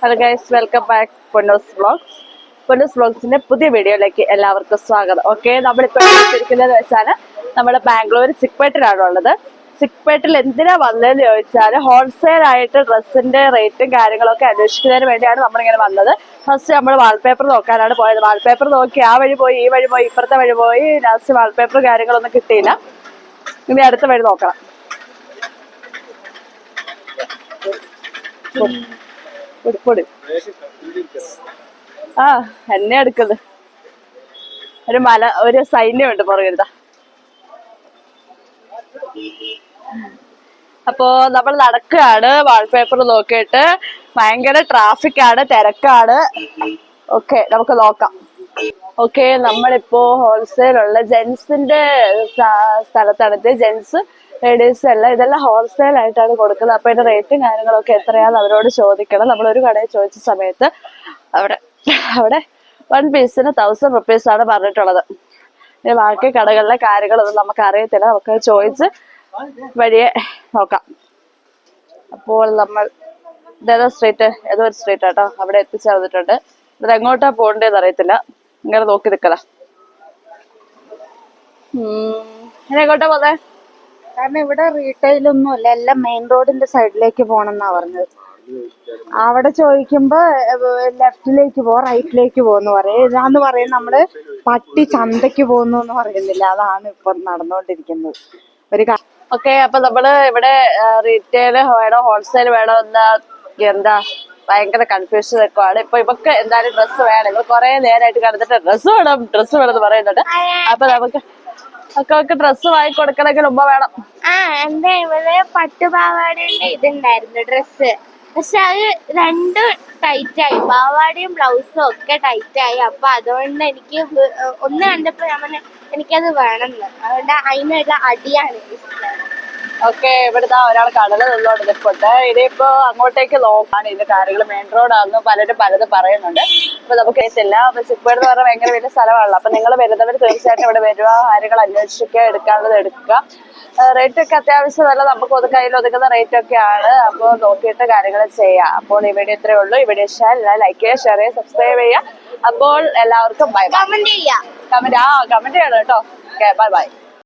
Hello guys, welcome back Ponnus vlogs. Ponnus വ്ളോഗ്സിന്റെ പുതിയ വീഡിയോയിലേക്ക് എല്ലാവർക്കും സ്വാഗതം. ഓക്കെ, നമ്മളിപ്പോൾ എത്തിയിരിക്കുന്നത് വെച്ചാൽ നമ്മുടെ ബാംഗ്ലൂർ സിക്പേട്ടിലാണ് ഉള്ളത്. സിക്പേട്ടിൽ എന്തിനാ വന്നതെന്ന് ചോദിച്ചാൽ ഹോൾസെയിൽ ആയിട്ട് ഡ്രസ്സിന്റെ റേറ്റും കാര്യങ്ങളൊക്കെ അന്വേഷിക്കുന്നതിന് വേണ്ടിയാണ് നമ്മളിങ്ങനെ വന്നത്. ഫസ്റ്റ് നമ്മൾ വാൾപേപ്പർ നോക്കാനാണ് പോയത്. വാൾപേപ്പർ നോക്കി ആ വഴി പോയി, ഈ വഴി പോയി, ഇപ്പുറത്തെ വഴി പോയി, ലാസ്റ്റ് വാൾപേപ്പർ കാര്യങ്ങളൊന്നും കിട്ടിയില്ല. ഇനി അടുത്ത വഴി നോക്കണം. പൊടി ആ എന്നെ എടുക്കുന്നത് ഒരു സൈന്യമുണ്ട് പുറകിരുത. അപ്പോ നമ്മൾ നടക്കുകയാണ് വാൾപേപ്പർ നോക്കിയിട്ട്. ഭയങ്കര ട്രാഫിക്കാണ്, തിരക്കാണ്. ഓക്കെ, നമുക്ക് നോക്കാം. ഓക്കെ, നമ്മളിപ്പോ ഹോൾസെയിലുള്ള ജെൻസിന്റെ സ്ഥലത്താണ്. ജെൻസ് ലേഡീസ് അല്ല, ഇതെല്ലാം ഹോൾസെയിൽ ആയിട്ടാണ് കൊടുക്കുന്നത്. അപ്പൊ ഇതിന്റെ റേറ്റും കാര്യങ്ങളൊക്കെ എത്രയാന്ന് അവരോട് ചോദിക്കണം. നമ്മൾ ഒരു കടയിൽ ചോദിച്ച സമയത്ത് അവിടെ 1 പീസിന് 1000 rupees ആണ് പറഞ്ഞിട്ടുള്ളത്. ബാക്കി കടകളിലെ കാര്യങ്ങളൊന്നും നമുക്ക് അറിയത്തില്ല. നമുക്ക് ചോദിച്ച് വഴിയെ നോക്കാം. അപ്പോൾ നമ്മൾ ഇതേതോ സ്ട്രീറ്റ്, ഏതോ ഒരു സ്ട്രീറ്റ് ആട്ടോ, അവിടെ എത്തിച്ചേർന്നിട്ടുണ്ട്. ഇത് എങ്ങോട്ടാ പോകണ്ടേന്ന് അറിയത്തില്ല. ഇങ്ങനെ നോക്കി നിക്കല. ഇനി എങ്ങോട്ടാ പോന്നെ? കാരണം ഇവിടെ റീറ്റെയിലൊന്നും അല്ല, എല്ലാം മെയിൻ റോഡിന്റെ സൈഡിലേക്ക് പോണെന്നാ പറഞ്ഞത്. അവിടെ ചോദിക്കുമ്പോ ലെഫ്റ്റിലേക്ക് പോ, റൈറ്റിലേക്ക് പോന്ന് പറയും. ഇതാന്ന് പറയും നമ്മള് പട്ടി ചന്തക്ക് പോകുന്നു എന്ന് പറയുന്നില്ല. അതാണ് ഇപ്പൊ നടന്നുകൊണ്ടിരിക്കുന്നത്. ഓക്കെ, അപ്പൊ നമ്മള് ഇവിടെ റീറ്റെയിൽ വേണോ ഹോൾസെയിൽ വേണോ എന്താ ഭയങ്കര കൺഫ്യൂഷൻ നിൽക്കുവാണ്. ഇപ്പൊ ഇവക്ക് എന്തായാലും ഡ്രസ്സ് വേണം. ഇവർ കുറെ നേരമായിട്ട് കണ്ടിട്ട് ഡ്രസ്സ് വേണം എന്ന് പറയുന്നുണ്ട്. അപ്പൊ നമുക്ക് ഡ്രസ്സ് വാങ്ങി കൊടുക്കണമെങ്കിൽ ഉമ്മ വേണം. എന്റെ ഇവിടെ പട്ടുപാവാടേന്റെ ഇതുണ്ടായിരുന്നു ഡ്രസ്സ്. പക്ഷെ അത് രണ്ടും ടൈറ്റായി, പാവാടയും ബ്ലൗസും ഒക്കെ ടൈറ്റായി. അപ്പൊ അതുകൊണ്ട് എനിക്ക് ഒന്ന് കണ്ടപ്പോ ഞാൻ പറഞ്ഞ എനിക്കത് വേണമെന്ന്. അതുകൊണ്ട് അതിനുള്ള അടിയാണ്. ഓക്കെ, ഇവിടുത്തെ ഒരാൾ കടല നിന്നോണ്ട് നിൽപ്പുണ്ട്. ഇനിയിപ്പോ അങ്ങോട്ടേക്ക് നോക്കാണ്. ഇതിന്റെ കാര്യങ്ങൾ മെയിൻ റോഡാണെന്ന് പലതും പറയുന്നുണ്ട്. അപ്പൊ നമുക്ക് എത്തില്ല. അപ്പൊ സിക്പേട് എന്ന് പറഞ്ഞാൽ ഭയങ്കര വലിയ സ്ഥലമാണല്ലോ. അപ്പൊ നിങ്ങൾ വരുന്നവർ തീർച്ചയായിട്ടും ഇവിടെ വരിക, കാര്യങ്ങൾ അന്വേഷിക്കുക, എടുക്കാനുള്ളത് എടുക്കുക. റേറ്റ് ഒക്കെ അത്യാവശ്യം നല്ല നമുക്ക് കയ്യിൽ ഒതുക്കുന്ന റേറ്റ് ഒക്കെയാണ്. അപ്പോൾ നോക്കിയിട്ട് കാര്യങ്ങൾ ചെയ്യാം. അപ്പോൾ ഈ വീഡിയോ ഇത്രയേ ഉള്ളൂ. ഈ വീഡിയോ ഇഷ്ടമായി ലൈക്ക് ചെയ്യുക, ഷെയർ ചെയ്യുക, സബ്സ്ക്രൈബ് ചെയ്യുക. അപ്പോൾ എല്ലാവർക്കും ബൈ. കമന്റ് ചെയ്യാം കമന്റ് ചെയ്യണം കേട്ടോ. Okay, by.